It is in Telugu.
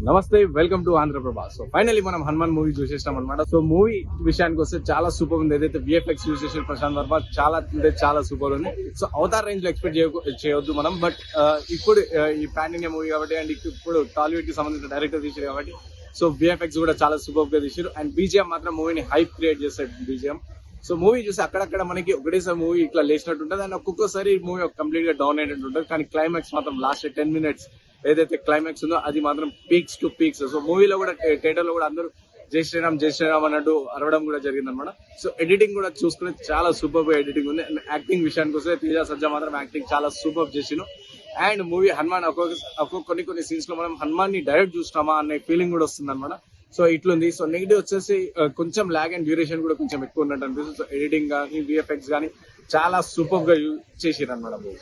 నమస్తే, welcome to Andhraprabha. So finally మనం హనుమాన్ మూవీ చూసేసాం అనమాట. సో మూవీ విషయానికి వస్తే చాలా సూపర్ ఉంది. ఏదైతే విఎఫ్ఎక్స్ యూజ్ చేసిన ప్రశాంత్ వర్మ చాలా అంటే చాలా సూపర్ ఉంది. సో అవతార్ రేంజ్ లో ఎక్స్పెక్ట్ చేయొద్దు మనం. బట్ ఇప్పుడు ఈ పాన్ ఇండియా మూవీ కాబట్టి అండ్ ఇప్పుడు టాలీవుడ్ కి సంబంధించిన డైరెక్టర్ తీసారు కాబట్టి సో విఎఫ్ఎక్స్ కూడా చాలా సూపర్ గా తీసారు. అండ్ బీజిఎం మాత్రం మూవీని హైప్ క్రియేట్ చేస్తాడు బీజిఎం. సో మూవీ చూసి అక్కడక్కడ మనకి ఒకటేసారి మూవీ ఇట్లా లేచినట్టు ఉంటుంది అండ్ ఒక్కొక్కసారి మూవీ కంప్లీట్ గా డౌన్ అయినట్టు ఉంటుంది. కానీ క్లైమాక్స్ మాత్రం లాస్ట్ 10 minutes ఏదైతే క్లైమాక్స్ ఉందో అది మాత్రం పీక్స్ టు పీక్స్. సో మూవీలో కూడా థియేటర్ లో కూడా అందరూ జై శ్రీరామ్ అన్నట్టు అరవడం కూడా జరిగింది అనమాట. సో ఎడిటింగ్ కూడా చూసుకునే చాలా సూపర్ ఎడిటింగ్ ఉంది. అండ్ యాక్టింగ్ విషయానికి వస్తే తేజ సజ్జా మాత్రం యాక్టింగ్ చాలా సూపర్ చేసిను. అండ్ మూవీ హనుమాన్ కొన్ని సీన్స్ లో మనం హనుమాన్ ని డైరెక్ట్ చూస్తున్నామా అనే ఫీలింగ్ కూడా వస్తుంది అనమాట. సో ఇట్లుంది. సో నెగిటివ్ వచ్చేసి కొంచెం లాగ్ అండ్ డ్యూరేషన్ కూడా కొంచెం ఎక్కువ ఉన్నట్టు అనిపిస్తుంది. సో ఎడిటింగ్ కానీ విఎఫ్ఎక్స్ కానీ చాలా సూపర్ గా యూజ్ చేసిరు అనమాట మూవీ.